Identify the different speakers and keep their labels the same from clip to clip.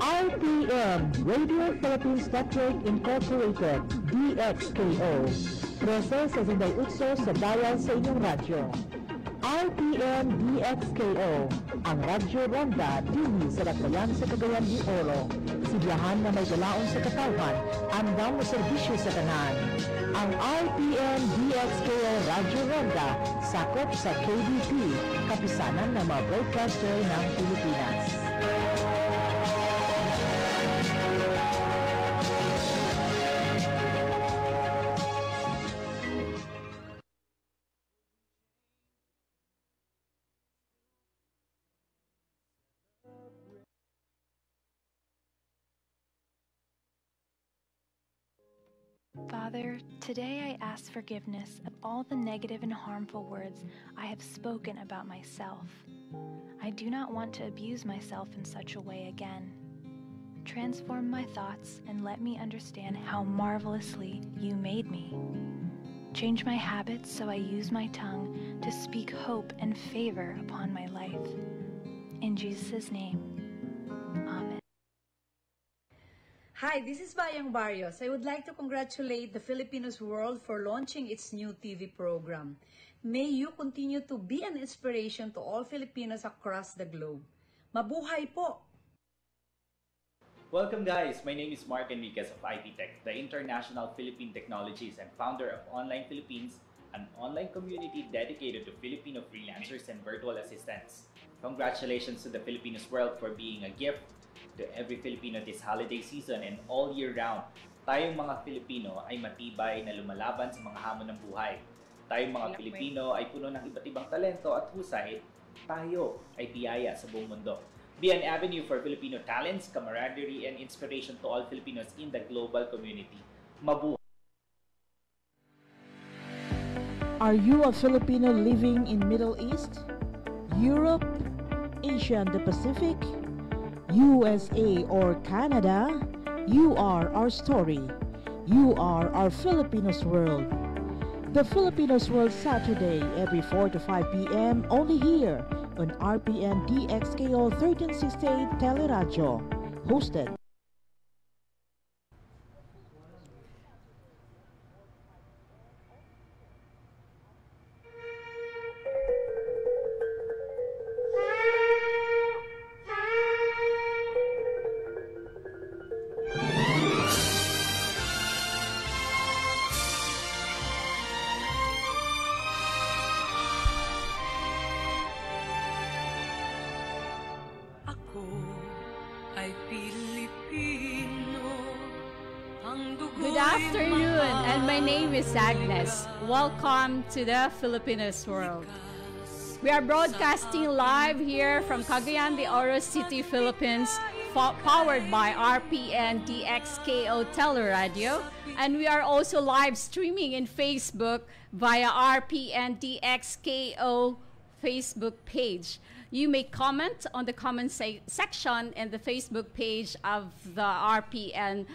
Speaker 1: RPN, Radio Philippines Network Incorporated, DXKO. 13.68 sa dial sa inyong radyo. RPN DXKO, ang Radyo Ronda, dini sa Latlayan sa Cagayan de Oro. Sibiyahan na may galaon sa katawan, andang na serbisyo sa tanan. Ang RPN DXKO Radyo Ronda, sakop sa KBP, kapisanan ng mga broadcaster ng Pilipinas.
Speaker 2: Father, today I ask forgiveness of all the negative and harmful words I have spoken about myself. I do not want to abuse myself in such a way again. Transform my thoughts and let me understand how marvelously you made me. Change my habits so I use my tongue to speak hope and favor upon my life. In Jesus' name, Amen.
Speaker 3: Hi, this is Bayang Barrios. I would like to congratulate the Filipinos World for launching its new TV program. May you continue to be an inspiration to all Filipinos across the globe. Mabuhay po!
Speaker 4: Welcome guys! My name is Mark Enriquez of IT Tech, the International Philippine Technologies and founder of Online Philippines, an online community dedicated to Filipino freelancers and virtual assistants. Congratulations to the Filipinos World for being a gift to every Filipino this holiday season and all year round. Tayong mga Filipino ay matibay na lumalaban sa mga hamon ng buhay. Tayong mga Filipino ay puno ng iba't ibang talento at husay. Tayo ay biyaya sa buong mundo. Be an avenue for Filipino talents, camaraderie, and inspiration to all Filipinos in the global community. Mabuhay!
Speaker 1: Are you a Filipino living in Middle East, Europe, Asia and the Pacific, USA or Canada? You are our story. You are our Filipinos World. The Filipinos World Saturday every 4 to 5 p.m. only here on RPN DXKO 1368 Teleradio. Hosted.
Speaker 5: Good afternoon, and my name is Agnes. Welcome to the Filipinos World. We are broadcasting live here from Cagayan de Oro City, Philippines, powered by RPN DXKO Teleradio, and we are also live streaming in Facebook via RPN DXKO Facebook page. You may comment on the comment section in the Facebook page of the RPN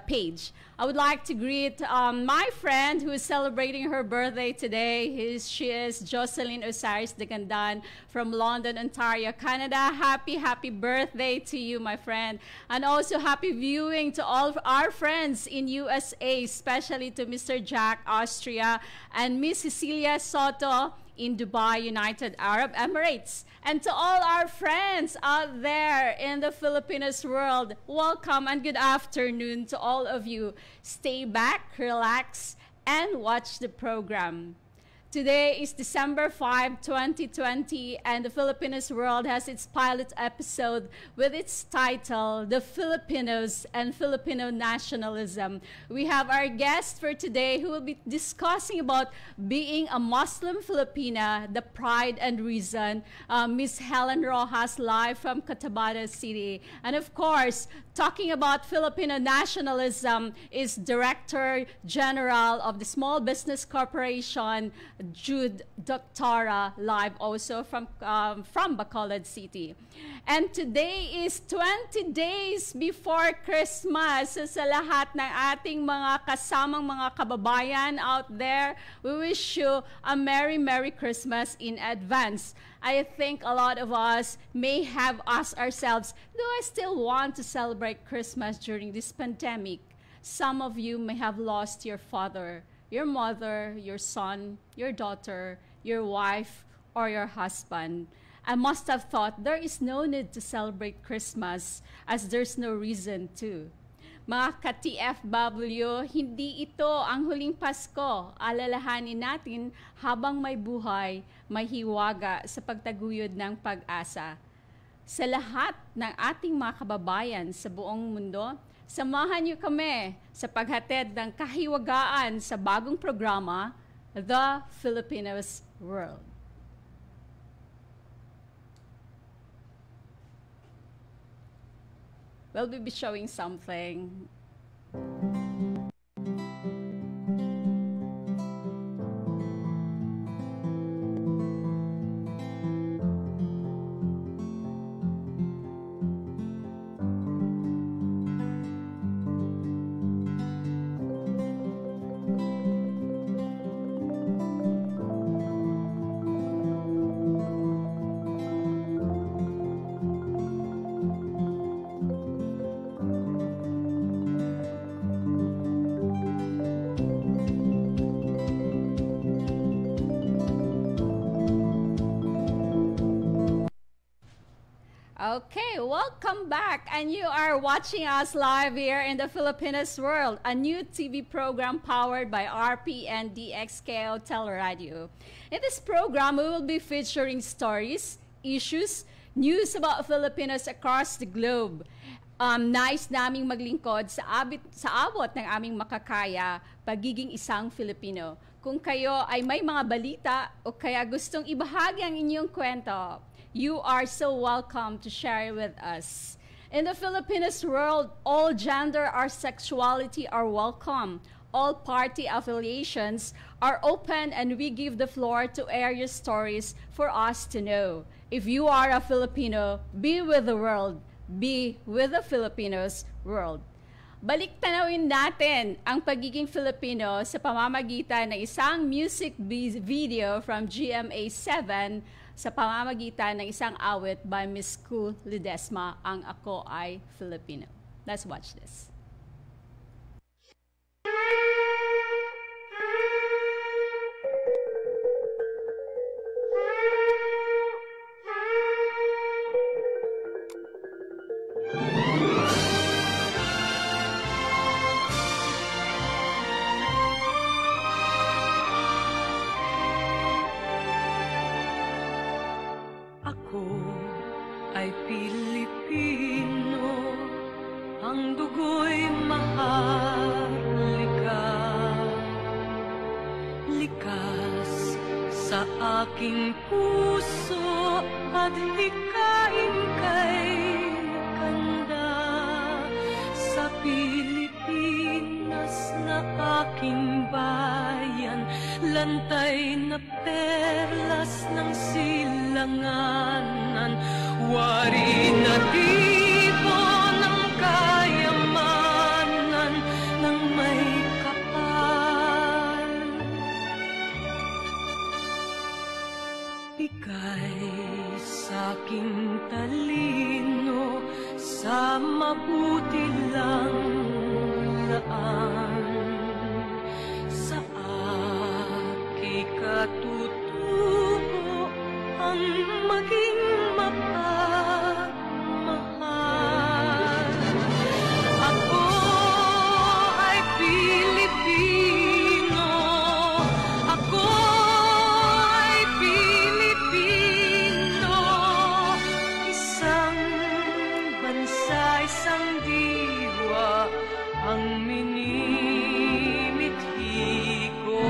Speaker 5: page. I would like to greet my friend who is celebrating her birthday today. She is Jocelyn Osiris de Gandan from London, Ontario, Canada. Happy birthday to you, my friend. And also happy viewing to all of our friends in USA, especially to Mr. Jack, Austria, and Miss Cecilia Soto in Dubai, United Arab Emirates. And to all our friends out there in the Filipinos world, welcome and good afternoon to all of you. Stay back, relax, and watch the program. Today is December 5, 2020, and the Filipinos World has its pilot episode with its title, The Filipinos and Filipino Nationalism. We have our guest for today who will be discussing about being a Muslim Filipina, the pride and reason, Miss Helen Rojas, live from Cotabato City. And of course, talking about Filipino nationalism is Director General of the Small Business Corporation, Jude Doctora live also from Bacolod City. And today is 20 days before Christmas. So sa lahat ng ating mga kasamang mga kababayan out there, we wish you a Merry Christmas in advance. I think a lot of us may have asked ourselves, do I still want to celebrate Christmas during this pandemic? Some of you may have lost your father, your mother, your son, your daughter, your wife, or your husband. I must have thought there is no need to celebrate Christmas as there's no reason to. Mga ka-TFW, hindi ito ang huling Pasko. Alalahanin natin habang may buhay, may hiwaga sa pagtaguyod ng pag-asa. Sa lahat ng ating mga kababayan sa buong mundo, samahan niyo kami sa paghatid ng kahiwagaan sa bagong programa, The Filipinos World. We'll be showing something. Okay, welcome back, and you are watching us live here in the Filipinos World, a new TV program powered by RP and DXKO Teleradio. In this program, we will be featuring stories, issues, news about Filipinos across the globe. Nais naming maglingkod sa abot ng aming makakaya, pagiging isang Filipino. Kung kayo ay may mga balita o kaya gustong ibahagi ang inyong kwento, you are so welcome to share with us. In the Filipinos World, all gender or sexuality are welcome. All party affiliations are open, and we give the floor to air your stories for us to know. If you are a Filipino, be with the world. Be with the Filipinos World. Balik tanawin natin ang pagiging Filipino sa pamamagitan ng isang music video from GMA7 sa pamamagitan ng isang awit by Miss Cool Ledesma, ang Ako Ay Filipino. Let's watch this.
Speaker 6: Ay Pilipino, ang dugo'y maharlika, likas sa aking puso at hikain kay kanda. Sa Pilipinas na aking bayan, lantay na perlas ng silanganan, wari na tipo ng kayamanan ng may kapal. Ika'y sa'king talino sa mabuti lang laan, sa aki katutubo ang maging mapagmahal. Ako ay Pilipino, ako ay Pilipino, isang bansa, isang diwa ang minimithi ko.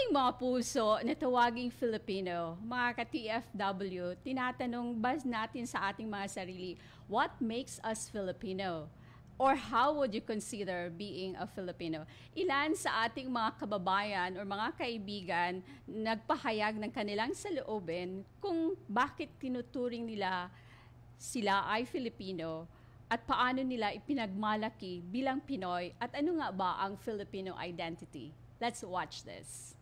Speaker 5: ating mga puso na tawaging Filipino, mga ka-TFW, tinatanong ba natin sa ating mga sarili, what makes us Filipino? Or how would you consider being a Filipino? Ilan sa ating mga kababayan or mga kaibigan nagpahayag ng kanilang saloobin kung bakit tinuturing nila sila ay Filipino at paano nila ipinagmalaki bilang Pinoy at ano nga ba ang Filipino identity? Let's watch this.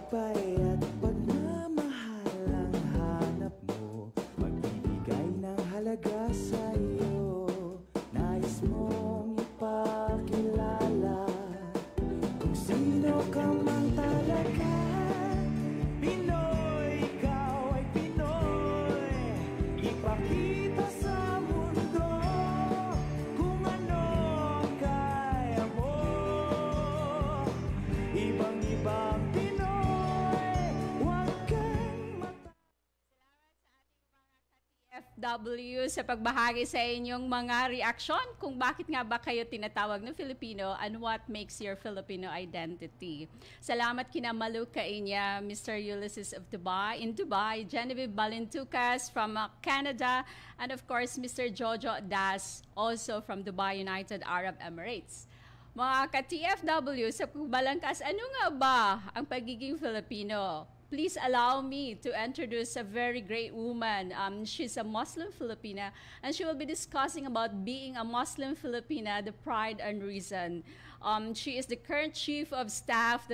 Speaker 7: At pagmamahal ang hanap mo, magbibigay ng halaga sa'yo. Nais mong ipakilala kung sino ka man talaga. Pinoy, ikaw ay Pinoy. Ipakita sa mundo kung ano ang kaya mo. Ibang-ibang Pinoy.
Speaker 5: FW sa pagbahagi sa inyong mga reaksyon kung bakit nga ba kayo tinatawag ng Filipino and what makes your Filipino identity. Salamat kina Malu Kainya, Mr. Ulysses of Dubai, in Dubai, Genevieve Balintucas from Canada, and of course Mr. Jojo Das, also from Dubai, United Arab Emirates. Mga ka-TFW, sa Balangkas, ano nga ba ang pagiging Filipino? Please allow me to introduce a very great woman. She's a Muslim Filipina, and she will be discussing about being a Muslim Filipina, the pride and reason. She is the current Chief of Staff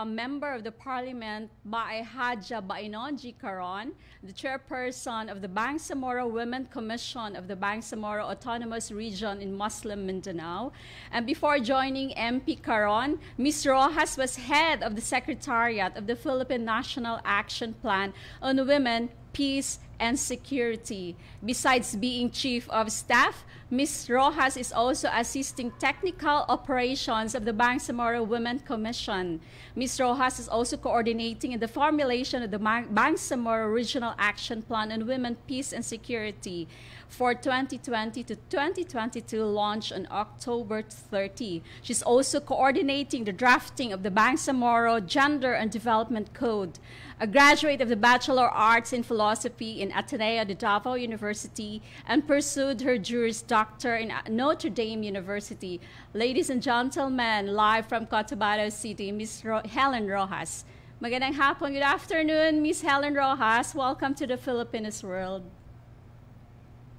Speaker 5: member of the Parliament, Bae Hadja Bainonji Caron, the Chairperson of the Bangsamoro Women Commission of the Bangsamoro Autonomous Region in Muslim Mindanao. And before joining MP Caron, Ms. Rojas was head of the Secretariat of the Philippine National Action Plan on Women, Peace, and Security. Besides being Chief of Staff, Ms. Rojas is also assisting technical operations of the Bangsamoro Women Commission. Ms. Rojas is also coordinating in the formulation of the Bangsamoro Regional Action Plan on Women, Peace, and Security for 2020 to 2022, launched on October 30. She's also coordinating the drafting of the Bangsamoro Gender and Development Code. A graduate of the Bachelor of Arts in Philosophy in Ateneo de Davao University and pursued her Juris Doctor in Notre Dame University. Ladies and gentlemen, live from Cotabato City, Ms. Helen Rojas. Magandang hapon, good afternoon, Ms. Helen Rojas. Welcome to the Filipinos World.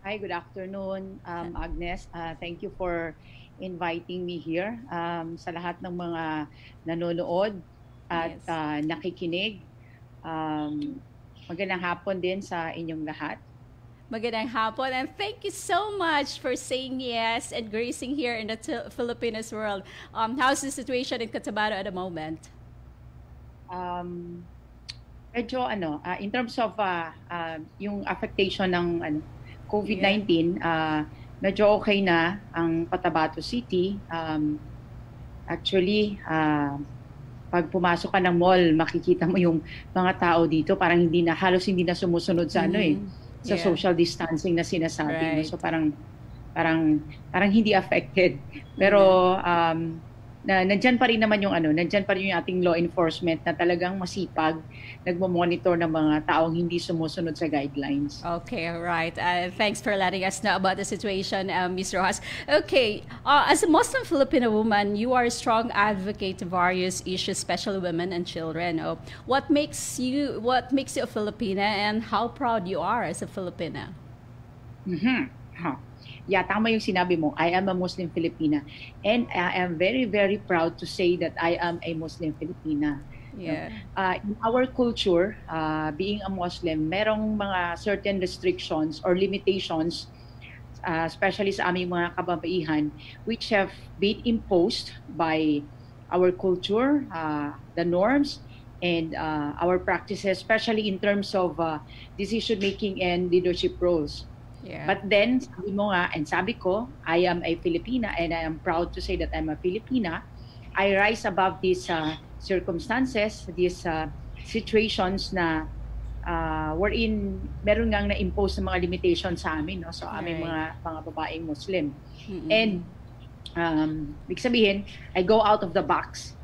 Speaker 8: Hi, good afternoon, Agnes. Thank you for inviting me here. Sa lahat ng mga nanonood at nakikinig, magandang hapon din sa inyong lahat.
Speaker 5: Magandang hapon, and thank you so much for saying yes and gracing here in the Filipinos World. How's the situation in Cotabato at the moment?
Speaker 8: Medyo in terms of yung affectation ng COVID-19, medyo okay na ang Cotabato City. Actually, pag pumasok ka ng mall, makikita mo yung mga tao dito, parang halos hindi na sumusunod sa sa social distancing na sinasabi.
Speaker 5: Right.
Speaker 8: So parang hindi affected. Pero nandiyan pa rin naman yung nandiyan pa rin yung ating law enforcement na talagang masipag, nagmo-monitor ng mga taong hindi sumusunod sa guidelines.
Speaker 5: Okay, right. Thanks for letting us know about the situation, Ms. Rojas. Okay, as a Muslim Filipino woman, you are a strong advocate of various issues, especially women and children. What makes you a Filipina, and how proud you are as a Filipina?
Speaker 8: yeah, tama yung sinabi mo. I am a Muslim Filipina. And I am very, very proud to say that I am a Muslim Filipina.
Speaker 5: Yeah.
Speaker 8: In our culture, being a Muslim, merong mga certain restrictions or limitations, especially sa aming mga kababaihan, which have been imposed by our culture, the norms, and our practices, especially in terms of decision-making and leadership roles.
Speaker 5: Yeah.
Speaker 8: But then, sabi mo nga, and sabi ko, I am a Filipina and I am proud to say that I'm a Filipina. I rise above these circumstances, these situations na wherein meron ngang na-impose na mga limitations sa amin, no? So, aming mga babaeng Muslim. And, ibig sabihin, I go out of the box.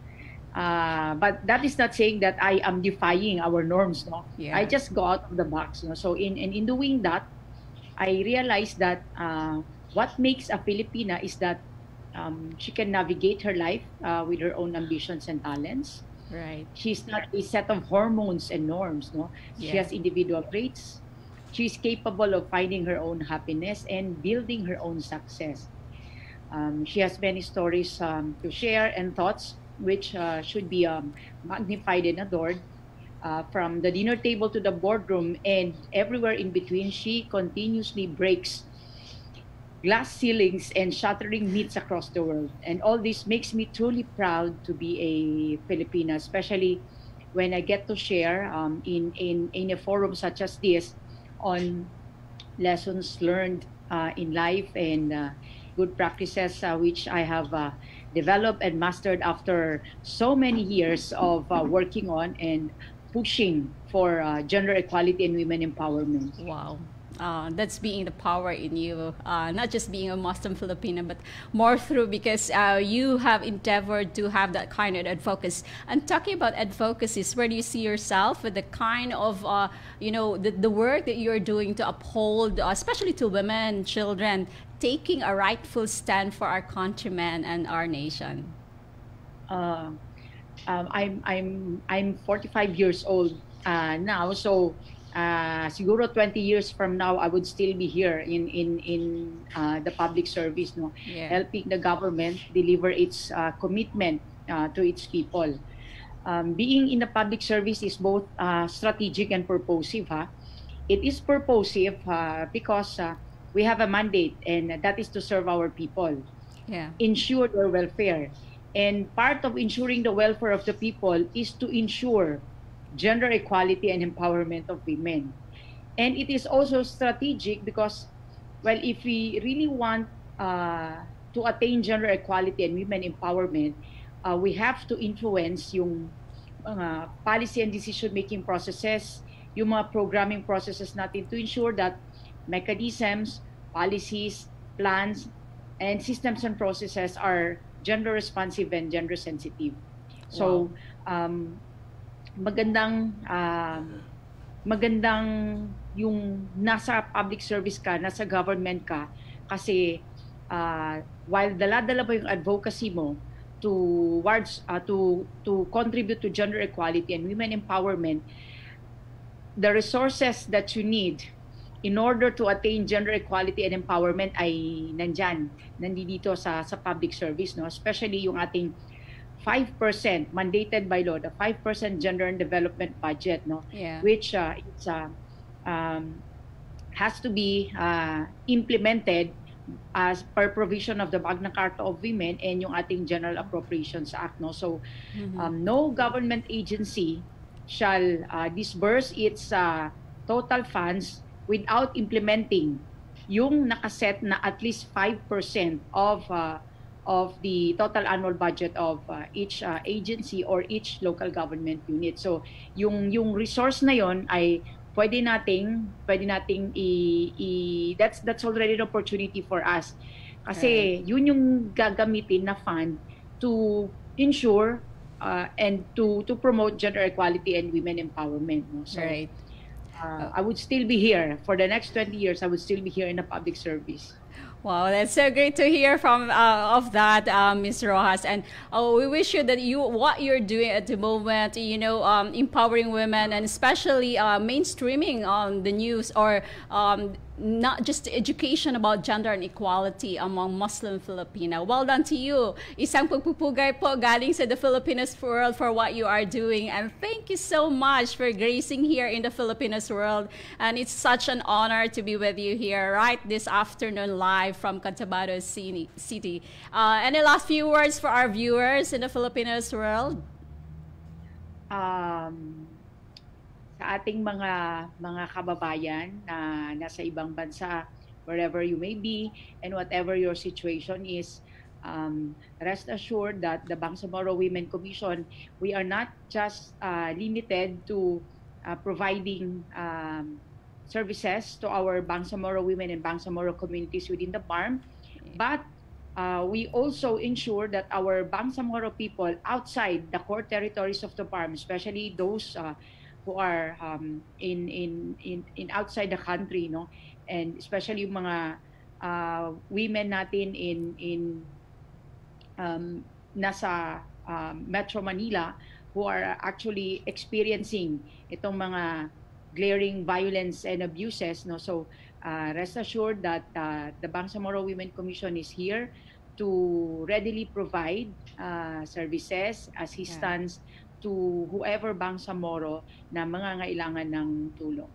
Speaker 8: But that is not saying that I am defying our norms, no?
Speaker 5: Yeah.
Speaker 8: I just go out of the box, no? So, in doing that, I realized that what makes a Filipina is that she can navigate her life with her own ambitions and talents.
Speaker 5: Right.
Speaker 8: She's not a set of hormones and norms, no? She
Speaker 5: Yeah.
Speaker 8: has individual traits. She's capable of finding her own happiness and building her own success. She has many stories to share and thoughts which should be magnified and adored. From the dinner table to the boardroom and everywhere in between, she continuously breaks glass ceilings and shattering myths across the world. And all this makes me truly proud to be a Filipina, especially when I get to share in a forum such as this on lessons learned in life and good practices which I have developed and mastered after so many years of working on and pushing for gender equality and women empowerment.
Speaker 5: Wow. That's being the power in you, not just being a Muslim Filipino, but more through because you have endeavored to have that kind of advocacy. And talking about advocacies, where do you see yourself with the kind of, the work that you're doing to uphold, especially to women, children, taking a rightful stand for our countrymen and our nation? I'm 45 years old now, so siguro 20 years from now I would still be here in the public service, no, helping the government deliver its commitment to its people. Being in the public service is both strategic and purposive. It is purposive because we have a mandate, and that is to serve our people, ensure their welfare. And part of ensuring the welfare of the people is to ensure gender equality and empowerment of women. And it is also strategic because, well, if we really want to attain gender equality and women empowerment, we have to influence yung policy and decision-making processes, yung mga programming processes natin to ensure that mechanisms, policies, plans, and systems and processes are gender responsive and gender sensitive. So, magandang yung nasa public service ka, nasa government ka, kasi while dala-dala mo yung advocacy mo towards to contribute to gender equality and women empowerment, the resources that you need in order to attain gender equality and empowerment ay nandito sa public service, no? Especially yung ating 5% mandated by law, the 5% gender and development budget, no? Which has to be implemented as per provision of the Magna Carta of Women and yung ating General Appropriations Act, no? So no government agency shall disburse its total funds without implementing yung nakaset na at least 5% of the total annual budget of each agency or each local government unit. So yung resource na yon ay pwede nating that's already an opportunity for us. Kasi yun yung gagamitin na fund to ensure and to promote gender equality and women empowerment, no? So I would still be here for the next 20 years. I would still be here in the public service. Wow, that's so great to hear from of that, Ms. Rojas. And we wish you that what you're doing at the moment, empowering women and especially mainstreaming on the news or not just education about gender and equality among Muslim Filipino. Well done to you. Isang pagpupugay po galing sa the Filipinos World for what you are doing. And thank you so much for gracing here in the Filipinos World. And it's such an honor to be with you here right this afternoon live from Cotabato City. Any last few words for our viewers in the Filipinos World?
Speaker 8: Sa ating mga kababayan na nasa ibang bansa, wherever you may be and whatever your situation is, rest assured that the Bangsamoro Women Commission, we are not just limited to providing services to our Bangsamoro women and Bangsamoro communities within the BARM, but we also ensure that our Bangsamoro people outside the core territories of the BARM, especially those who are in outside the country, no, and especially yung mga women natin in nasa Metro Manila who are actually experiencing itong mga glaring violence and abuses, no. So rest assured that the Bangsamoro Women Commission is here to readily provide services, assistance to whoever Bangsamoro na mangangailangan ng tulong.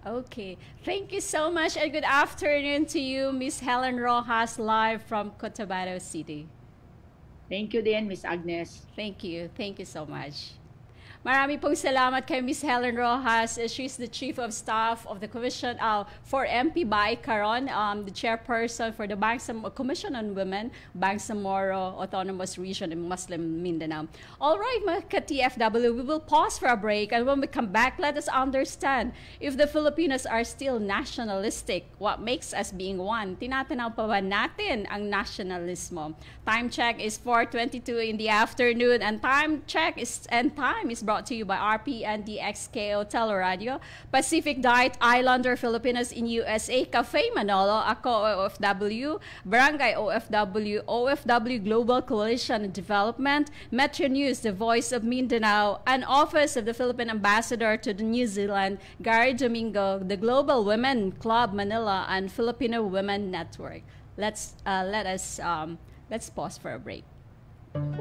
Speaker 5: Okay. Thank you so much and good afternoon to you, Miss Helen Rojas, live from Cotabato City.
Speaker 8: Thank you din, Miss Agnes.
Speaker 5: Thank you. Thank you so much. Marami pong salamat kay Miss Helen Rojas. She's the Chief of Staff of the Commission for MP Bay Caron, the Chairperson for the Commission on Women, Bangsamoro Autonomous Region in Muslim Mindanao. All right, mga ka-TFW, we will pause for a break, and when we come back, let us understand if the Filipinos are still nationalistic. What makes us being one? Tinatanaw pa ba natin ang nationalismo? Time check is 4:22 in the afternoon, and time is brought to you by RPN DXKO Teleradio, Pacific Diet Islander Filipinos in USA, Cafe Manolo, Ako OFW, Barangay OFW, OFW Global Coalition and Development, Metro News, The Voice of Mindanao, and Office of the Philippine Ambassador to the New Zealand, Gary Domingo, the Global Women Club Manila, and Filipino Women Network. Let's pause for a break.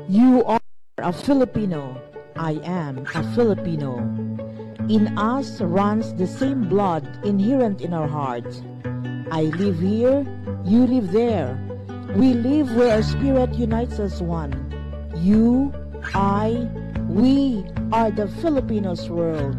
Speaker 1: You are a Filipino. I am a Filipino. In us runs the same blood inherent in our hearts. I live here, you live there. We live where our spirit unites as one. You, I, we are the Filipinos world.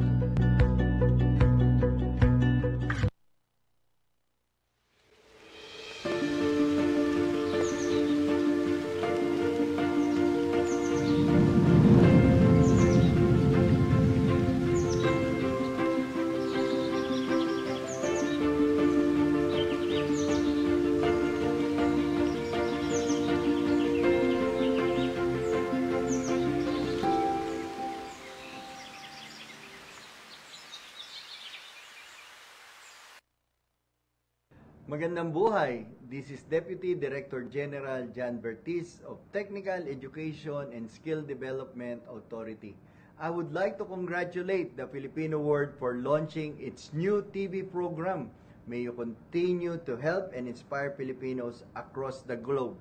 Speaker 9: Magandang buhay! This is Deputy Director General John Bertiz of Technical Education and Skill Development Authority. I would like to congratulate the Filipino World for launching its new TV program. May you continue to help and inspire Filipinos across the globe.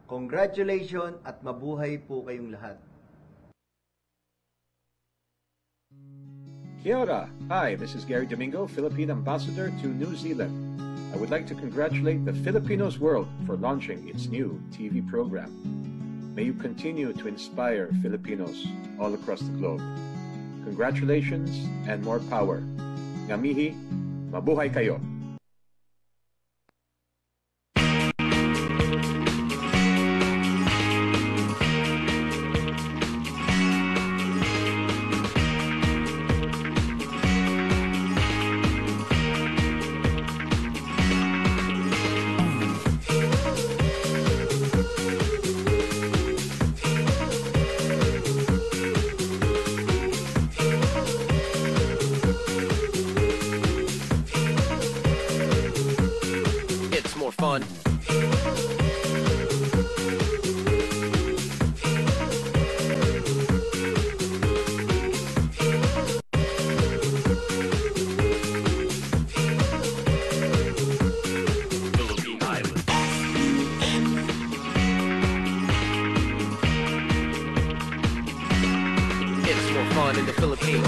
Speaker 9: Congratulations at mabuhay po kayong lahat.
Speaker 10: Kia ora. Hi, this is Gary Domingo, Philippine Ambassador to New Zealand. I would like to congratulate the Filipinos World for launching its new TV program. May you continue to inspire Filipinos all across the globe. Congratulations and more power. Ngamihi, mabuhay kayo.
Speaker 11: Fun. It's more fun in the Philippines.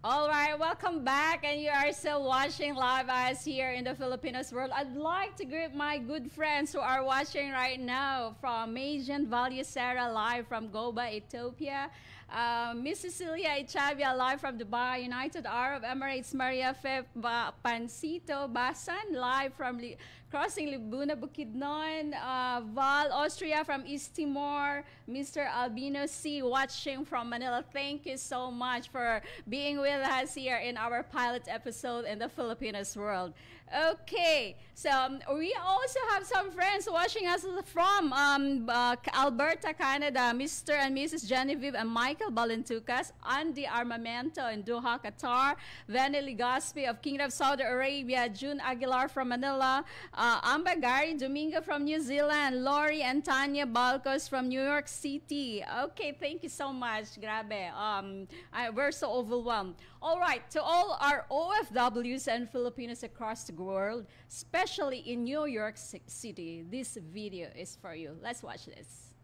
Speaker 5: All right, welcome back, and you are still watching Live Eyes here in the Filipinos world. I'd like to greet my good friends who are watching right now from Majan Valyasera, live from Goba, Ethiopia. Miss Cecilia Ichavia, live from Dubai, United Arab Emirates. Maria Fe Pancito Basan, live from Crossing Libuna, Bukidnon. Val Austria from East Timor. Mr. Albino C, watching from Manila. Thank you so much for being with us here in our pilot episode in the Filipinos world. Okay, so we also have some friends watching us from Alberta, Canada. Mr. and Mrs. Genevieve and Michael Balentucas, Andy Armamento in Doha, Qatar, Vene Ligaspi of Kingdom of Saudi Arabia, June Aguilar from Manila, Amba Gary Domingo from New Zealand, Lori and Tanya Balcos from New York City. Okay, thank you so much. Grabe. We're so overwhelmed. All right, to all our OFWs and Filipinos across the world, especially in New York City, this video is for you. Let's watch this.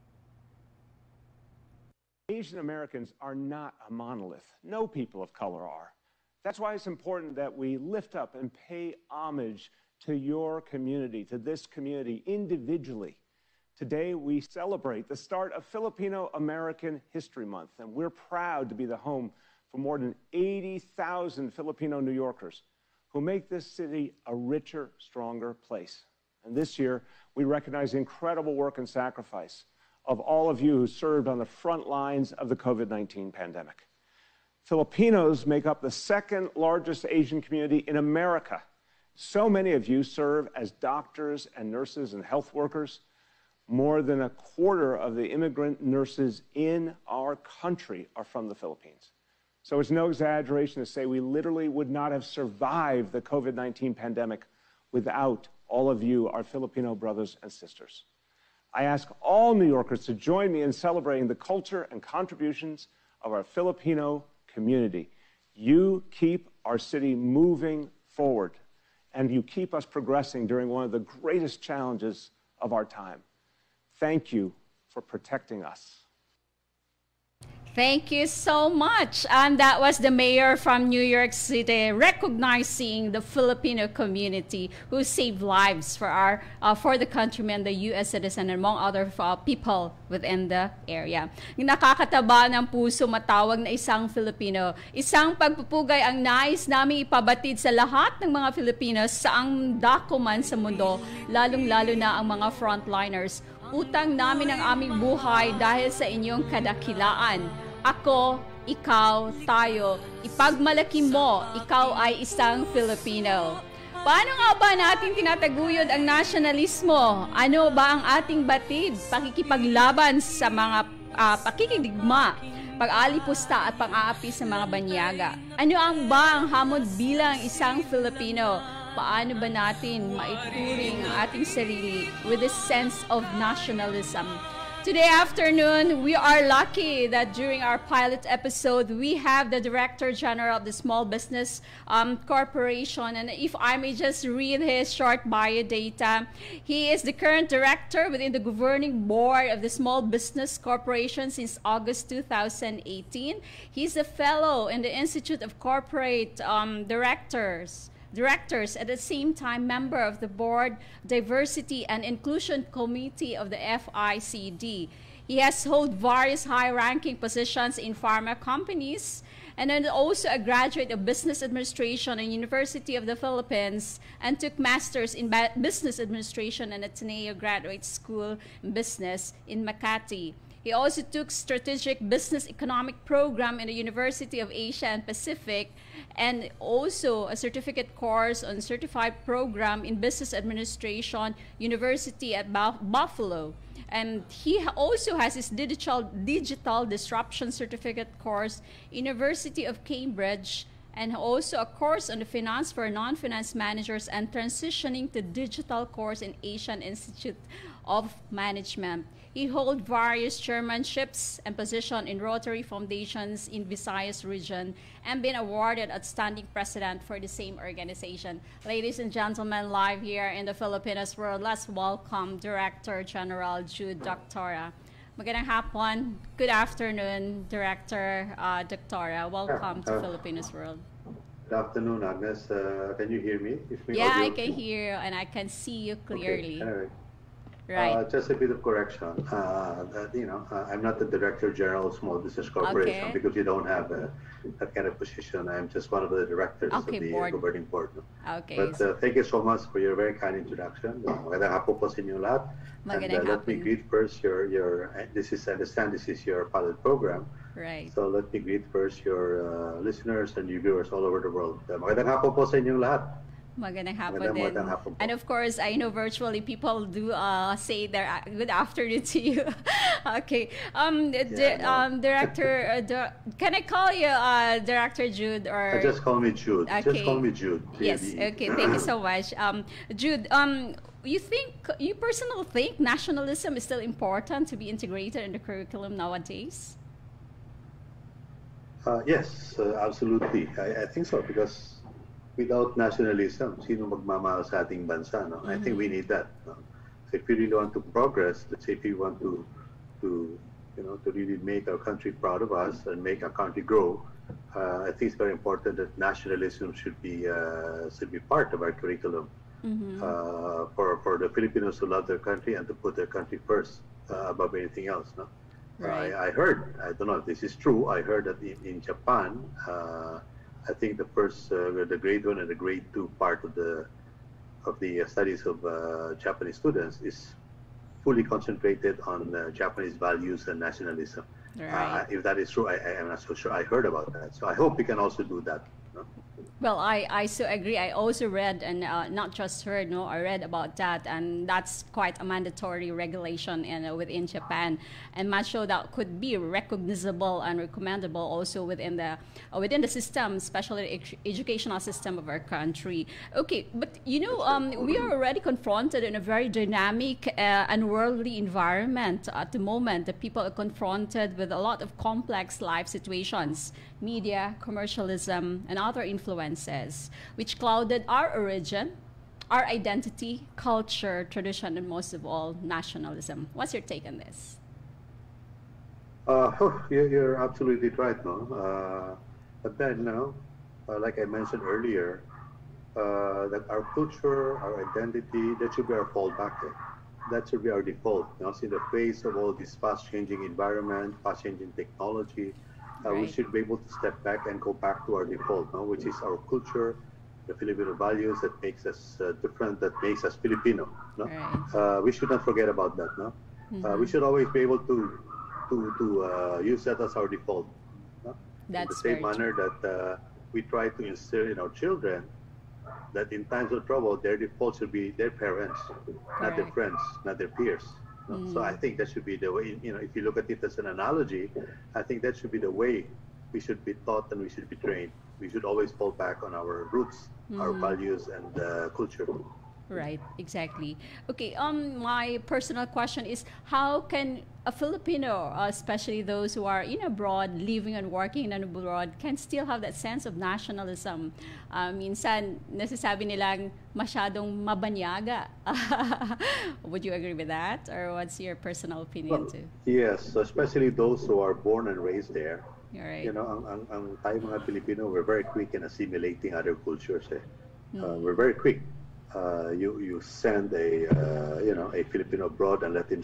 Speaker 10: Asian Americans are not a monolith. No people of color are. That's why it's important that we lift up and pay homage to your community, to this community individually. Today, we celebrate the start of Filipino American History Month, and we're proud to be the home for more than 80,000 Filipino New Yorkers who make this city a richer, stronger place. And this year, we recognize the incredible work and sacrifice of all of you who served on the front lines of the COVID-19 pandemic. Filipinos make up the second largest Asian community in America. So many of you serve as doctors and nurses and health workers. More than a quarter of the immigrant nurses in our country are from the Philippines. So it's no exaggeration to say we literally would not have survived the COVID-19 pandemic without all of you, our Filipino brothers and sisters. I ask all New Yorkers to join me in celebrating the culture and contributions of our Filipino community. You keep our city moving forward, and you keep us progressing during one of the greatest challenges of our time. Thank you for protecting us.
Speaker 5: Thank you so much. And that was the mayor from New York City recognizing the Filipino community who saved lives for for the countrymen, the U.S. citizen, and among other people within the area. Nakakataba ng puso matawag na isang Filipino. Isang pagpupugay ang nais namin ipabatid sa lahat ng mga Filipinos saang dako man sa mundo, lalong-lalo na ang mga frontliners. Utang namin ang aming buhay dahil sa inyong kadakilaan. Ako, ikaw, tayo, ipagmalaki mo, ikaw ay isang Filipino. Paano nga ba natin tinataguyod ang nasyonalismo? Ano ba ang ating batid? Pakikipaglaban sa mga pakikidigma, pag-alipusta at pang-aapi sa mga banyaga. Ano ang ba ang hamon bilang isang Filipino? Paano ba natin maituring ang ating sarili with a sense of nationalism? Today afternoon, we are lucky that during our pilot episode, we have the Director General of the Small Business Corporation. And if I may just read his short bio data, he is the current director within the governing board of the Small Business Corporation since August 2018. He's a fellow in the Institute of Corporate Directors, at the same time member of the Board Diversity and Inclusion Committee of the FICD. He has held various high-ranking positions in pharma companies, and then also a graduate of business administration at University of the Philippines, and took masters in business administration at Ateneo Graduate School in Business in Makati. He also took strategic business economic program in the University of Asia and Pacific, and also a certificate course on certified program in business administration, University at Buffalo. And he also has his digital disruption certificate course, University of Cambridge, and also a course on the finance for non-finance managers and transitioning to digital course in Asian Institute of Management. He holds various chairmanships and positions in Rotary Foundations in Visayas region and been awarded Outstanding President for the same organization. Ladies and gentlemen, live here in the Filipinos world, let's welcome Director General Jude Doctora. Magandang hapon. Good afternoon, Director Doctora. Welcome to Filipinos world.
Speaker 11: Good afternoon, Agnes. Can you hear me?
Speaker 5: Yeah, I can hear you and I can see you clearly.
Speaker 11: Okay. Anyway.
Speaker 5: Right.
Speaker 11: Just a bit of correction. I'm not the Director General of Small Business Corporation because you don't have that kind of position. I'm just one of the directors of the governing board.
Speaker 5: Okay.
Speaker 11: But thank you so much for your very kind introduction. Magandang hapon po sa inyo lahat. And let me greet first your this is, I understand this is your pilot program.
Speaker 5: Right.
Speaker 11: So let me greet first your listeners and your viewers all over the world. Magandang hapon po sa inyong lahat.
Speaker 5: Magandang hapon din. And of course, I know virtually people do say their good afternoon to you. Okay. Director, can I call you Director Jude or?
Speaker 11: Just call me Jude.
Speaker 5: Okay.
Speaker 11: Just call me Jude.
Speaker 5: Yes. Okay. Thank you so much. Jude, you personally think nationalism is still important to be integrated in the curriculum nowadays?
Speaker 11: Yes, absolutely. I think so because without nationalism, sino magmamahal sa ating bansa, no? I think we need that. No? So if we really want to progress, let's say if we want to really make our country proud of us and make our country grow, I think it's very important that nationalism should be part of our curriculum for the Filipinos who love their country and to put their country first above anything else. No?
Speaker 5: Right.
Speaker 11: I heard, I don't know if this is true, I heard that in Japan, I think the first, the grade 1 and the grade 2 part of the studies of Japanese students is fully concentrated on Japanese values and nationalism.
Speaker 5: Right.
Speaker 11: If that is true, I am not so sure. I heard about that, so I hope we can also do that. No?
Speaker 5: Well, I so agree. I also read and not just heard, no, I read about that, and that's quite a mandatory regulation within Japan, and much so that could be recognizable and recommendable also within the system, especially the educational system of our country. Okay, but we are already confronted in a very dynamic and worldly environment at the moment. The people are confronted with a lot of complex life situations, media, commercialism, and other influences, which clouded our origin, our identity, culture, tradition, and most of all, nationalism. What's your take on this?
Speaker 11: You're absolutely right, no? But then, like I mentioned earlier, that our culture, our identity, that should be our fallback. That should be our default. In the face of all this fast-changing environment, fast-changing technology, we should be able to step back and go back to our default, which is our culture, the Filipino values that makes us different, that makes us Filipino. No?
Speaker 5: Right.
Speaker 11: We should not forget about that. No? We should always be able to use that as our default. No?
Speaker 5: That's
Speaker 11: in the same manner that we try to instill in our children that in times of trouble, their default should be their parents, not their friends, not their peers. No? So I think that should be the way, if you look at it as an analogy, I think that should be the way we should be taught and we should be trained. We should always fall back on our roots, our values, and culture.
Speaker 5: Right, exactly. Okay, my personal question is, how can a Filipino, especially those who are abroad, living and working in abroad, can still have that sense of nationalism? Minsan, nasasabi nilang masyadong mabanyaga. Would you agree with that? Or what's your personal opinion too?
Speaker 11: Yes, especially those who are born and raised there.
Speaker 5: Right.
Speaker 11: Ang tayo mga Pilipino, we're very quick in assimilating other cultures. We're very quick. you send a Filipino abroad and let him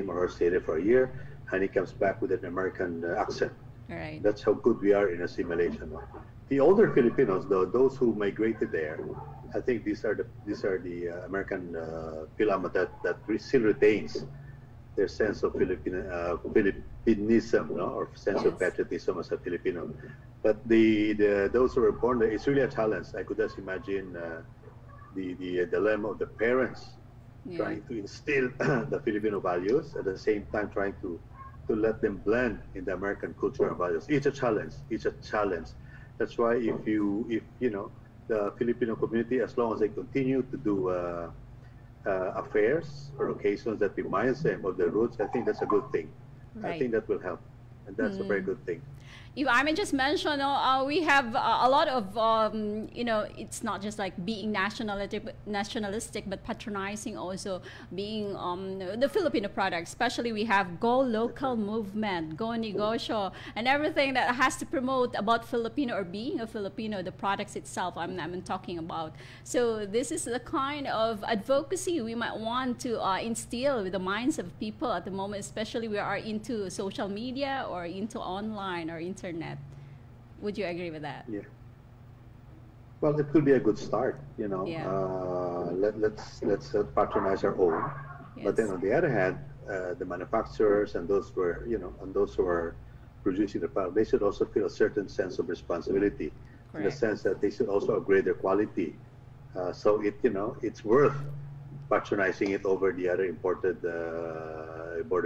Speaker 11: or her stay there for a year, and he comes back with an American accent.
Speaker 5: Right.
Speaker 11: That's how good we are in assimilation. The older Filipinos, though, those who migrated there, I think these are the American Pilama that still retains their sense of Filipinism, no? Or sense of patriotism as a Filipino. But those who were born there, it's really a challenge. I could just imagine the dilemma of the parents trying to instill the Filipino values at the same time trying to let them blend in the American culture and values. It's a challenge. That's why if the Filipino community, as long as they continue to do affairs or occasions that reminds them of their roots, I think that's a good thing.
Speaker 5: Right.
Speaker 11: I think that will help, and that's a very good thing.
Speaker 5: If I may just mention, we have a lot of, it's not just like being nationalistic, but patronizing also being the Filipino products. Especially we have Go Local movement, Go Negosyo, and everything that has to promote about Filipino or being a Filipino, the products itself I'm talking about. So this is the kind of advocacy we might want to instill with the minds of people at the moment, especially we are into social media or into online or internet. Would you agree with that?
Speaker 11: Yeah. Well, it could be a good start, Yeah. Let's patronize our own. Yes. But then on the other hand, the manufacturers and those who are producing the product, they should also feel a certain sense of responsibility. Correct. In the sense that they should also upgrade their quality. So it's worth patronizing it over the other imported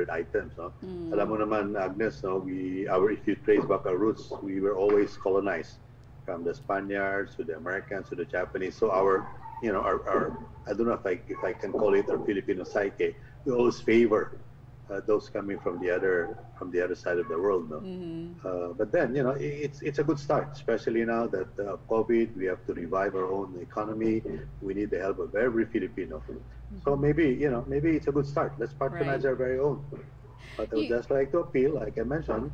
Speaker 11: items. No? Alam mo naman, Agnes, no, if you trace back our roots, we were always colonized from the Spaniards to the Americans to the Japanese. So our I don't know if I can call it our Filipino psyche. We always favor those coming from the other side of the world. No? But then it's a good start, especially now that COVID, we have to revive our own economy. We need the help of every Filipino. So maybe it's a good start. Let's patronize our very own. But I would just like to appeal, like I mentioned,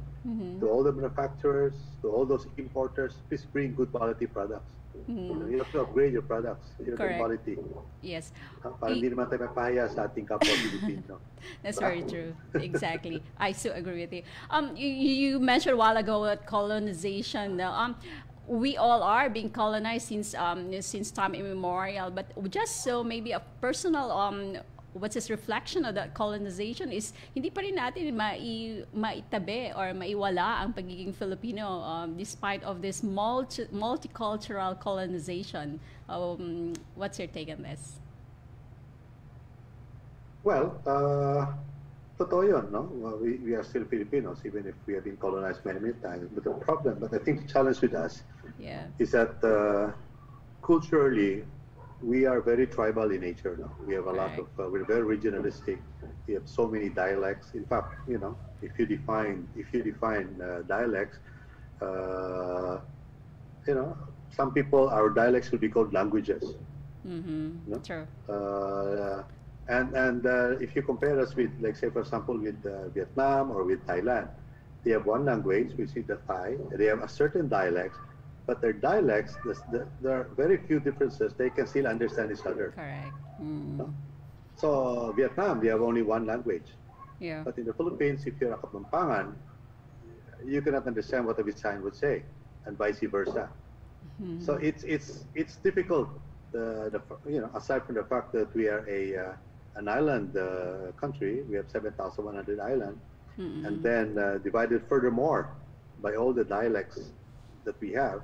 Speaker 11: to all the manufacturers, to all those importers, please bring good quality products. You have to upgrade your products, your quality.
Speaker 5: Yes.
Speaker 11: Para hindi naman tayo mapahiya sa ating kapwa Pilipino.
Speaker 5: That's very true. Exactly. I so agree with you. You mentioned a while ago about colonization. We all are being colonized since time immemorial, but just so maybe a personal what's his reflection of that colonization is hindi pa rin natin maitabi or maiwala ang pagiging Filipino despite of this multicultural colonization. What's your take on this?
Speaker 11: Well, totoo yun, no? We are still Filipinos even if we have been colonized many times. But I think the challenge with us is that culturally we are very tribal in nature now. We have a lot of, we're very regionalistic. We have so many dialects. In fact, if you define dialects, some people, our dialects will be called languages.
Speaker 5: True.
Speaker 11: And if you compare us with, like say for example, with Vietnam or with Thailand, they have one language, which is the Thai. They have a certain dialect, but their dialects, there are very few differences. They can still understand each other.
Speaker 5: Correct.
Speaker 11: So Vietnam, they have only one language.
Speaker 5: Yeah.
Speaker 11: But in the Philippines, if you're a Kapampangan, you cannot understand what a Visayan would say, and vice versa. So it's difficult. Aside from the fact that we are an island country, we have 7,100 islands, and then divided furthermore by all the dialects that we have,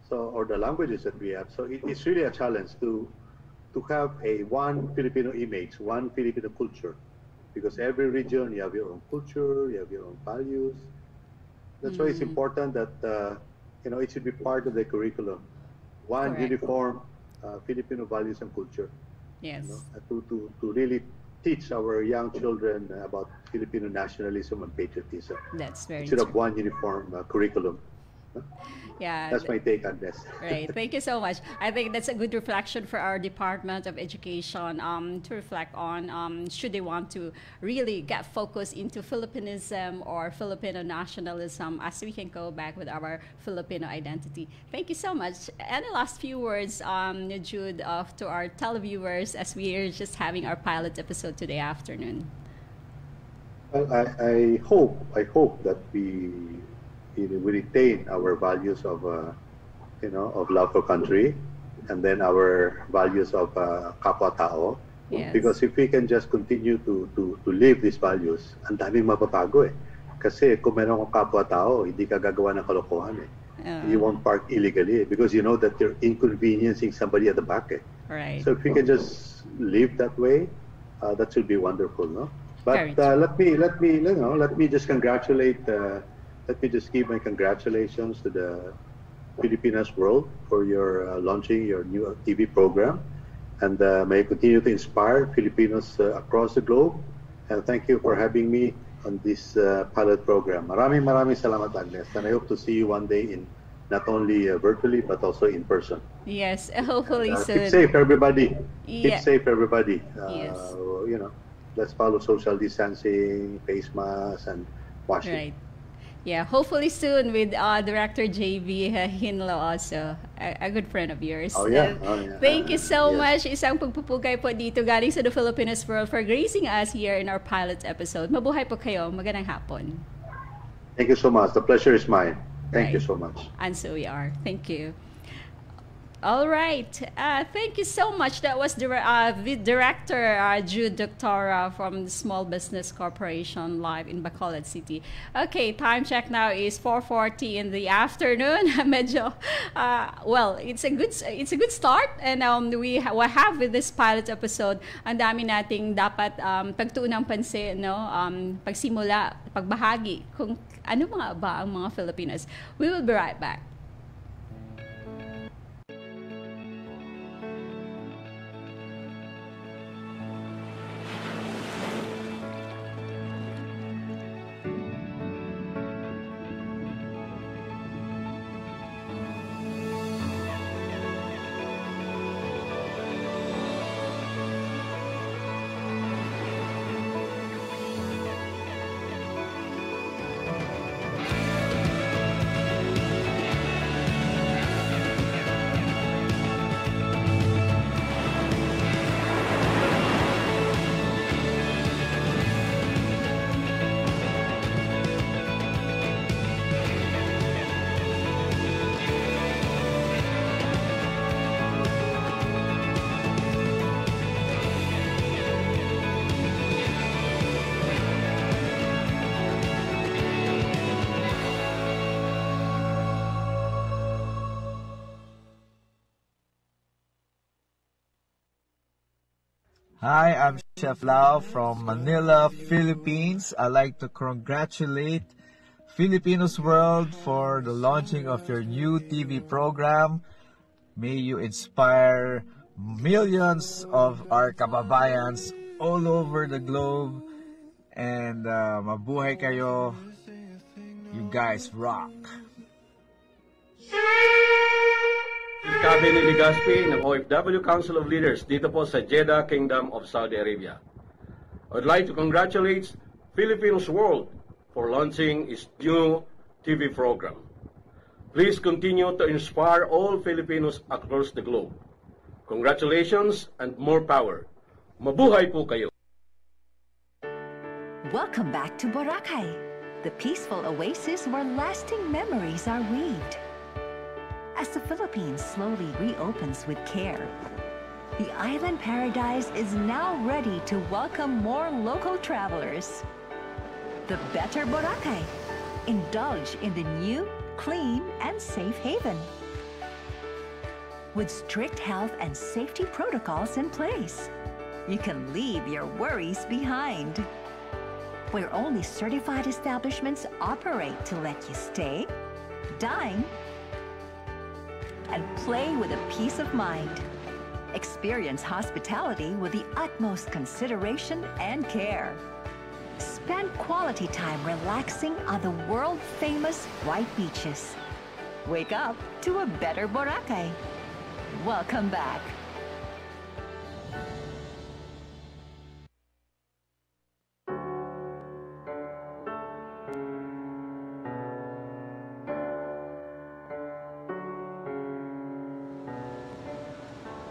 Speaker 11: or the languages that we have. So it's really a challenge to have one Filipino image, one Filipino culture, because every region you have your own culture, you have your own values. That's why it's important that it should be part of the curriculum. One uniform Filipino values and culture.
Speaker 5: Yes.
Speaker 11: To really teach our young children about Filipino nationalism and patriotism.
Speaker 5: That's very
Speaker 11: true. Should have one uniform curriculum.
Speaker 5: Yeah.
Speaker 11: That's my take on this.
Speaker 5: Right. Thank you so much. I think that's a good reflection for our Department of Education to reflect on should they want to really get focused into Filipinism or Filipino nationalism as we can go back with our Filipino identity. Thank you so much. Any last few words, Jude, to our televiewers as we are just having our pilot episode today afternoon?
Speaker 11: Well, I hope that we retain our values of of love for country, and then our values of kapwa-tao.
Speaker 5: Yes.
Speaker 11: Because if we can just continue to live these values, ang daming mababago eh. Kasi kung meron kang kapwa-tao, hindi ka gagawa ng kalokohan eh. You won't park illegally because you know that you're inconveniencing somebody at the back eh.
Speaker 5: Right.
Speaker 11: So if we can just live that way, that should be wonderful, no? But let me just congratulate. Let me just give my congratulations to the Filipinas World for your launching your new TV program, and may you continue to inspire Filipinos across the globe. And thank you for having me on this pilot program. Maraming salamat, Agnes, and I hope to see you one day in not only virtually but also in person.
Speaker 5: Yes, hopefully soon.
Speaker 11: Keep safe, everybody.
Speaker 5: Yeah.
Speaker 11: Keep safe, everybody.
Speaker 5: Yes.
Speaker 11: Let's follow social distancing, face masks, and washing.
Speaker 5: Right. Yeah, hopefully soon with Director JB Hinlo also, a good friend of yours.
Speaker 11: Oh yeah.
Speaker 5: Thank you so much. Isang pagpupugay po dito galing sa The Filipinos World for gracing us here in our pilot episode. Mabuhay po kayo. Magandang hapon.
Speaker 11: Thank you so much. The pleasure is mine. Thank you so much.
Speaker 5: And so we are. Thank you. All right. Thank you so much. That was the director, Jude Doctora from the Small Business Corporation live in Bacolod City. Okay, time check now is 4:40 in the afternoon. Medyo, well, it's a good start, and we have with this pilot episode, ang dami nating dapat pagtuunang pansin, no? Pagsimula, pagbahagi kung ano mga ba ang mga Filipinos. We will be right back.
Speaker 7: Hi, I'm Chef Lau from Manila, Philippines. I'd like to congratulate Filipinos World for the launching of your new TV program. May you inspire millions of our kababayans all over the globe. And mabuhay kayo. You guys rock.
Speaker 12: Kabin ni Ligaspi ng OFW Council of Leaders dito po sa Jeddah, Kingdom of Saudi Arabia. I'd like to congratulate Filipinos World for launching its new TV program. Please continue to inspire all Filipinos across the globe. Congratulations and more power. Mabuhay po kayo.
Speaker 13: Welcome back to Boracay, the peaceful oasis where lasting memories are weaved. As the Philippines slowly reopens with care, the island paradise is now ready to welcome more local travelers. The Better Boracay. Indulge in the new, clean, and safe haven. With strict health and safety protocols in place, you can leave your worries behind. Where only certified establishments operate to let you stay, dine, and play with a peace of mind. Experience hospitality with the utmost consideration and care. Spend quality time relaxing on the world-famous white beaches. Wake up to a better Boracay. Welcome back.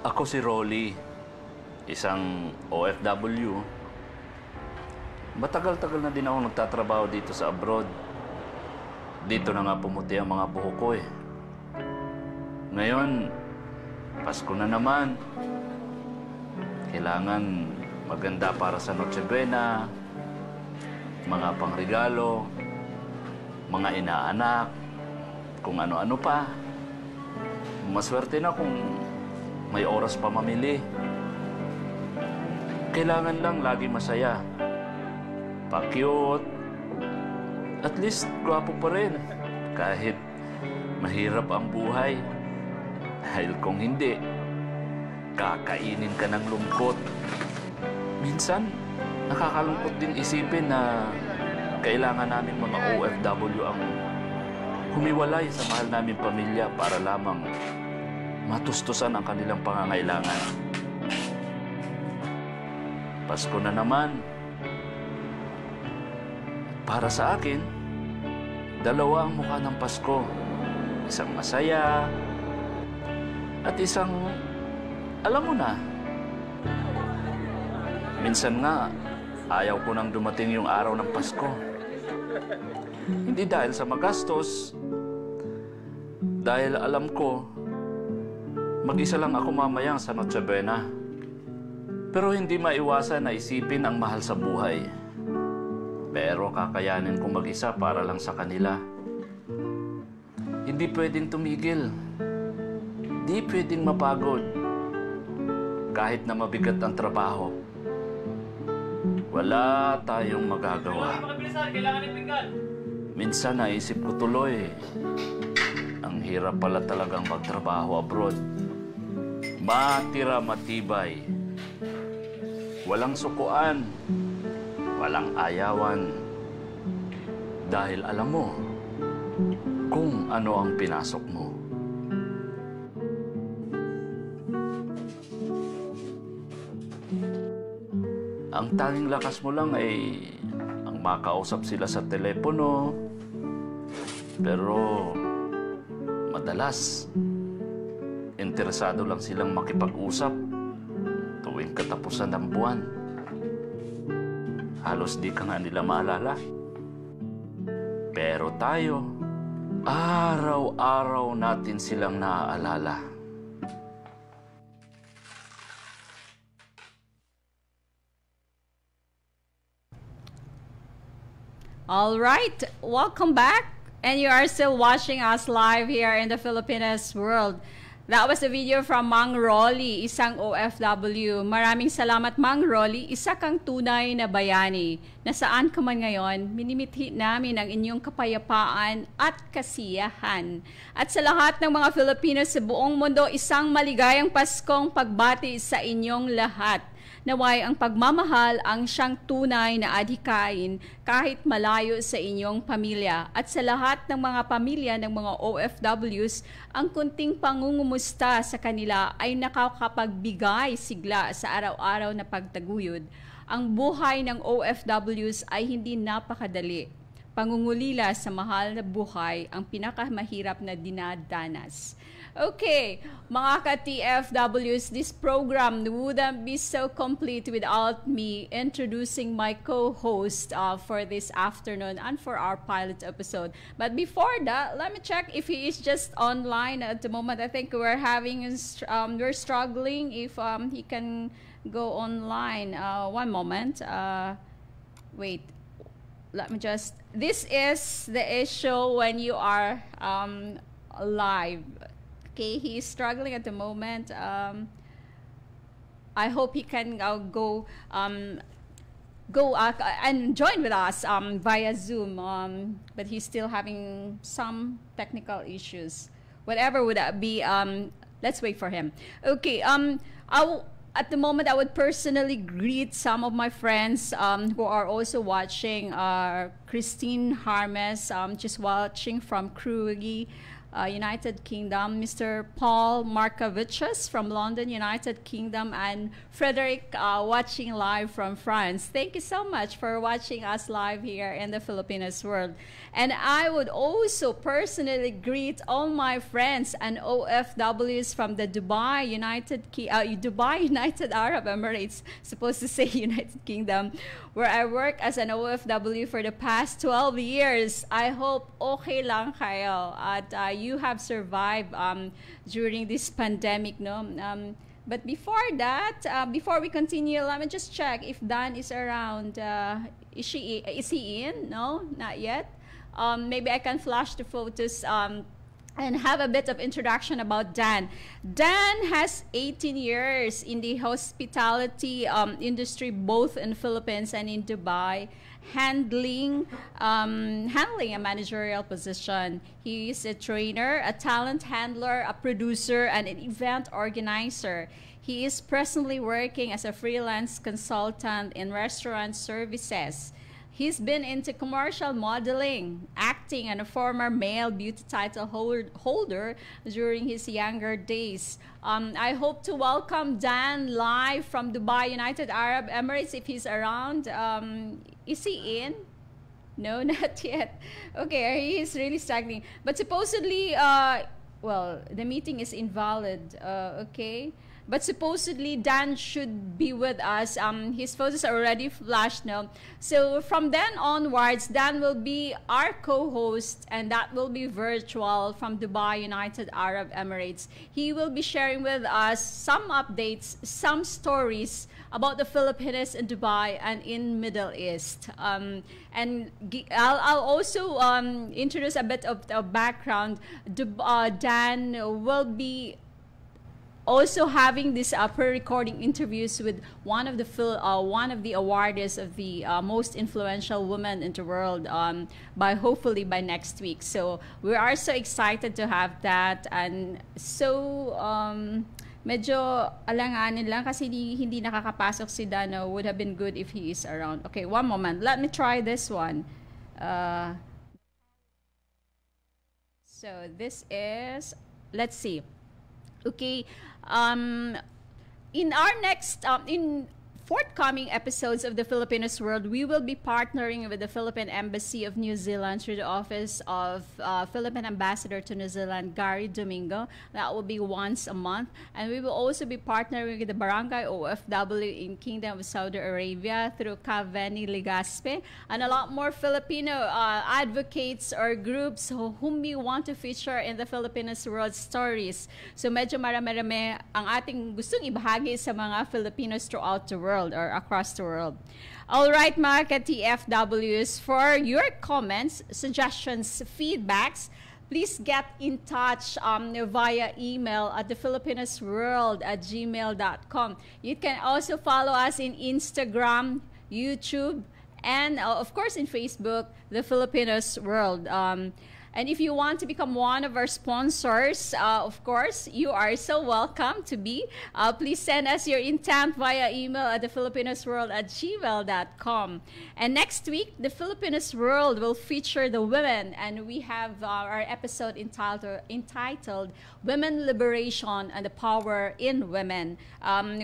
Speaker 14: Ako si Rolly, isang OFW. Matagal-tagal na din ako nagtatrabaho dito sa abroad. Dito na nga pumuti ang mga buhok ko eh. Ngayon, Pasko na naman. Kailangan maganda para sa Noche Buena, mga pangregalo, mga inaanak, kung ano-ano pa. Maswerte na kung may oras pa mamili. Kailangan lang lagi masaya. Pa-cute. At least, gwapo pa rin. Kahit mahirap ang buhay. Dahil kung hindi, kakainin ka ng lungkot. Minsan, nakakalungkot din isipin na kailangan namin mga OFW ang humiwalay sa mahal namin pamilya para lamang matustusan ang kanilang pangangailangan. Pasko na naman. Para sa akin, dalawa ang mukha ng Pasko. Isang masaya at isang, alam mo na. Minsan nga, ayaw ko nang dumating yung araw ng Pasko. Hindi dahil sa magastos, dahil alam ko, mag-isa lang ako mamayang sa Noche Buena. Pero hindi maiwasan na isipin ang mahal sa buhay. Pero kakayanin kong mag-isa para lang sa kanila. Hindi pwedeng tumigil. Hindi pwedeng mapagod. Kahit na mabigat ang trabaho. Wala tayong magagawa. Minsan naisip ko tuloy, ang hirap pala talagang magtrabaho abroad. Matira matibay. Walang sukuan. Walang ayawan. Dahil alam mo kung ano ang pinasok mo. Ang tanging lakas mo lang ay ang makausap sila sa telepono. Pero madalas, interesado lang silang makipag-usap tuwing katapusan ng buwan. Halos di ka nga nila maalala. Pero tayo, araw-araw natin silang naaalala.
Speaker 5: All right, welcome back. And you are still watching us live here in the Filipinas world. That was a video from Mang Rolly, isang OFW. Maraming salamat, Mang Rolly. Isa kang tunay na bayani. Nasaan ka man ngayon, minimithi namin ang inyong kapayapaan at kasiyahan. At sa lahat ng mga Filipino sa buong mundo, isang maligayang Paskong pagbati sa inyong lahat. Naway ang pagmamahal ang siyang tunay na adhikain kahit malayo sa inyong pamilya. At sa lahat ng mga pamilya ng mga OFWs, ang kunting pangungumusta sa kanila ay nakakapagbigay sigla sa araw-araw na pagtaguyod. Ang buhay ng OFWs ay hindi napakadali. Pangungulila sa mahal na buhay ang pinakamahirap na dinadanas. Okay, mga ka-TFWs, this program wouldn't be so complete without me introducing my co-host for this afternoon and for our pilot episode. But before that, let me check if he is just online at the moment. I think we're struggling if he can go online. One moment. Wait, let me just. This is the issue when you are live. Okay, he is struggling at the moment. I hope he can go and join with us via Zoom. But he's still having some technical issues. Whatever would that be, let's wait for him. Okay, at the moment, I would personally greet some of my friends who are also watching. Christine Harmes, just watching from Krugi. United Kingdom, Mr. Paul Markovicius from London, United Kingdom, and Frederick watching live from France. Thank you so much for watching us live here in the Filipinos world. And I would also personally greet all my friends and OFWs from the Dubai United Arab Emirates, supposed to say United Kingdom, where I work as an OFW for the past 12 years. I hope okay lang kayo at you have survived during this pandemic, no? But before that, before we continue, let me just check if Dan is around. Is he in? No, not yet. Maybe I can flash the photos and have a bit of introduction about Dan. Dan has 18 years in the hospitality industry, both in Philippines and in Dubai, handling a managerial position. He is a trainer, a talent handler, a producer, and an event organizer. He is presently working as a freelance consultant in restaurant services. He's been into commercial modeling, acting, and a former male beauty title holder during his younger days. I hope to welcome Dan live from Dubai, United Arab Emirates, if he's around. Is he in? No, not yet. Okay, he is really struggling. But supposedly, well, the meeting is invalid, okay? But supposedly, Dan should be with us. His photos are already flashed now. So from then onwards, Dan will be our co-host, and that will be virtual from Dubai, United Arab Emirates. He will be sharing with us some updates, some stories about the Filipinos in Dubai and in Middle East. And I'll also introduce a bit of the background. Dan will be also having this pre-recording interviews with one of the awardees of the most influential women in the world hopefully by next week. So we are so excited to have that, and so medyo alanganin lang kasi hindi nakakapasok si Dano. Would have been good if he is around. Okay, one moment. Let me try this one. So this is, let's see. Okay, in our next, in forthcoming episodes of the Filipinos World, we will be partnering with the Philippine Embassy of New Zealand through the Office of Philippine Ambassador to New Zealand, Gary Domingo. That will be once a month. And we will also be partnering with the Barangay OFW in Kingdom of Saudi Arabia through Kaveni Ligaspe, and a lot more Filipino advocates or groups whom we want to feature in the Filipinos World stories. So medyo marami-rami ang ating gustong ibahagi sa mga Filipinos throughout the world or across the world. All right, mga ka-TFWs, for your comments, suggestions, feedbacks, please get in touch via email at thefilipinosworld@gmail.com. You can also follow us in Instagram, YouTube, and of course in Facebook, The Filipinos World. And if you want to become one of our sponsors, of course, you are so welcome to be. Please send us your intent via email at thefilipinosworld@gmail.com. And next week, the Filipinos World will feature the women, and we have our episode entitled Women Liberation and the Power in Women.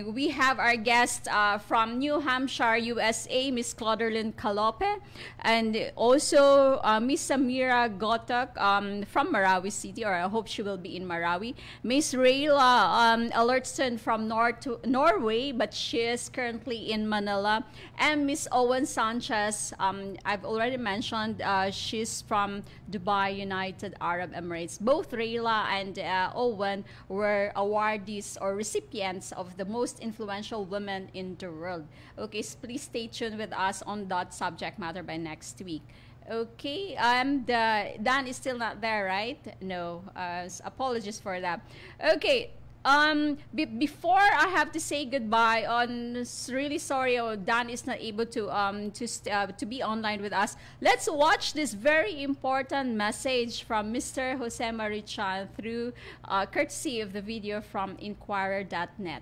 Speaker 5: We have our guest from New Hampshire, USA, Miss Clauderlyn Calope, and also Miss Samira Gotak from Marawi City, or I hope she will be in Marawi. Miss Rayla Alertson from Norway, but she is currently in Manila. And Miss Owen Sanchez, I've already mentioned, she's from Dubai, United Arab Emirates. Both Rayla and Owen were awardees or recipients of the most influential women in the world. Okay, so please stay tuned with us on that subject matter by next week. Okay, Dan is still not there, right? No, apologies for that. Okay, before I have to say goodbye, really sorry, Dan is not able to be online with us. Let's watch this very important message from Mr. Jose Marichan through courtesy of the video from Inquirer.net.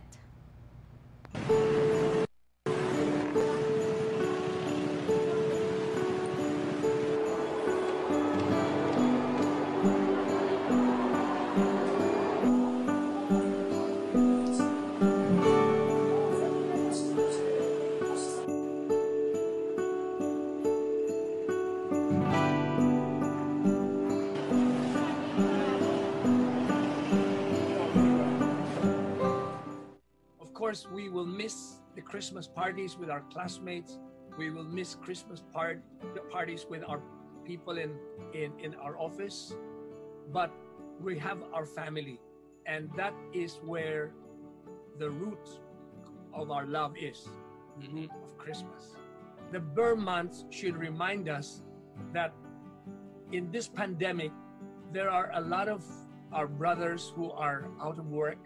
Speaker 15: course, we will miss the Christmas parties with our classmates. We will miss Christmas parties with our people in our office. But we have our family. And that is where the root of our love is, the root of Christmas. The Burr months should remind us that in this pandemic, there are a lot of our brothers who are out of work,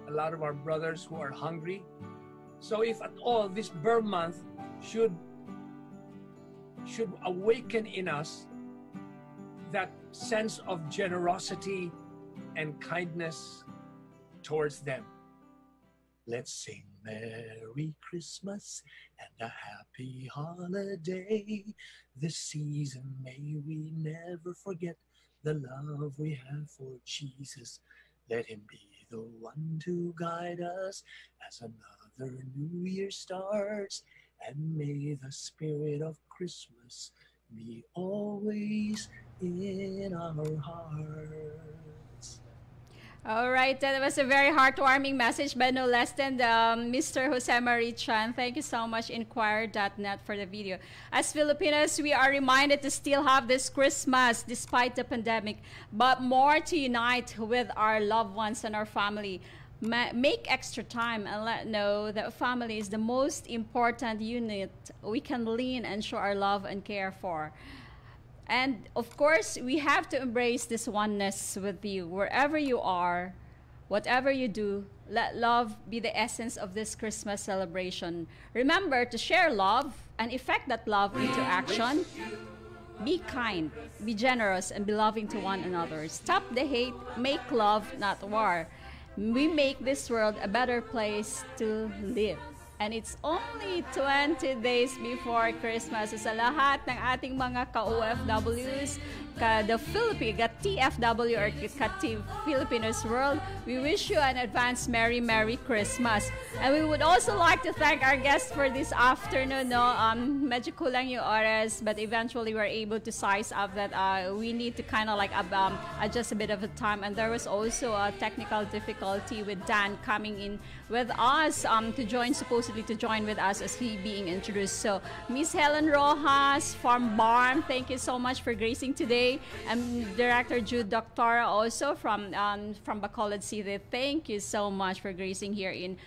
Speaker 15: a lot of our brothers who are hungry. So if at all, this Burr month should awaken in us that sense of generosity and kindness towards them. Let's sing Merry Christmas and a Happy Holiday. This season may we never forget the love we have for Jesus. Let him be the one to guide us as another new year starts. And may the spirit of Christmas be always in our hearts.
Speaker 5: All right, that was a very heartwarming message, but no less than Mr. Jose Marie Chan. Thank you so much, Inquirer.net, for the video. As Filipinos, we are reminded to still have this Christmas despite the pandemic, but more to unite with our loved ones and our family. Make extra time and let know that family is the most important unit we can lean and show our love and care for. And of course, we have to embrace this oneness with you. Wherever you are, whatever you do, let love be the essence of this Christmas celebration. Remember to share love and effect that love into action. Be kind, be generous, and be loving to one another. Stop the hate, make love, not war. We make this world a better place to live. And it's only 20 days before Christmas. So sa lahat ng ating mga ka-OFWs, the TFW or Filipinos World, we wish you an advance Merry Christmas. And we would also like to thank our guests for this afternoon. Medyo kulang yung oras, but eventually we're able to size up that we need to kind of like adjust a bit of a time. And there was also a technical difficulty with Dan coming in with us supposedly to join with us as he being introduced. So Miss Helen Rojas from BARM, thank you so much for gracing today. And Director Jude Doctora also from Bacolod City, thank you so much for gracing here in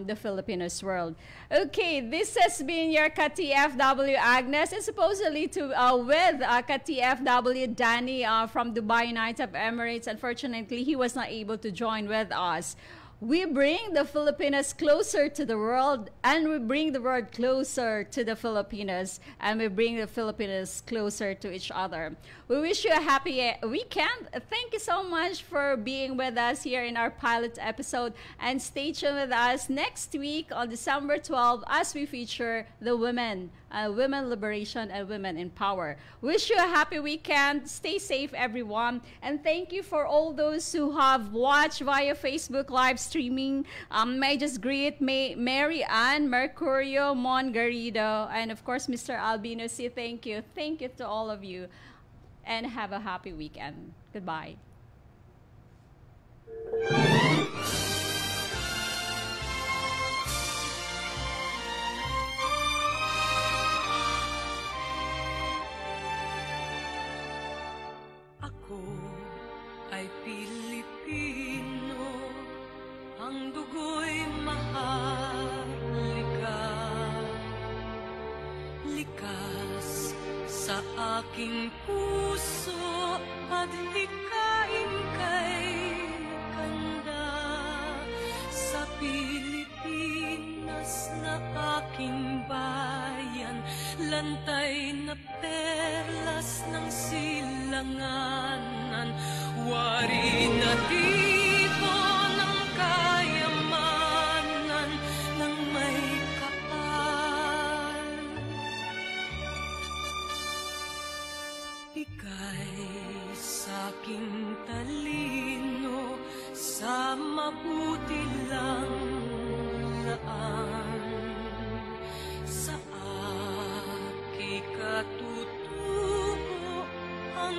Speaker 5: the Filipinos World. Okay, this has been your ka-TFW Agnes, and supposedly with ka-TFW Danny from Dubai United Emirates. Unfortunately, he was not able to join with us. We bring the Filipinos closer to the world, and we bring the world closer to the Filipinos, and we bring the Filipinos closer to each other. We wish you a happy weekend. Thank you so much for being with us here in our pilot episode, and stay tuned with us next week on December 12 as we feature the women liberation and women in power. Wish you a happy weekend. Stay safe, everyone, and thank you for all those who have watched via Facebook live streaming. May I just greet Mary Ann Mercurio Mon Garrido, and of course Mr. Albino C. Thank you to all of you, and have a happy weekend. Goodbye.
Speaker 6: Ay Pilipino, ang dugo'y maharlika. Likas sa aking puso at hikain kay kanda. Sa Pilipinas na aking bayan, lantay na perlas ng silanganan. Wari na tipo ng kayamanan ng may kapal. Ika'y sa'king talino sa mabuti lang laan. Sa aki katutuo ang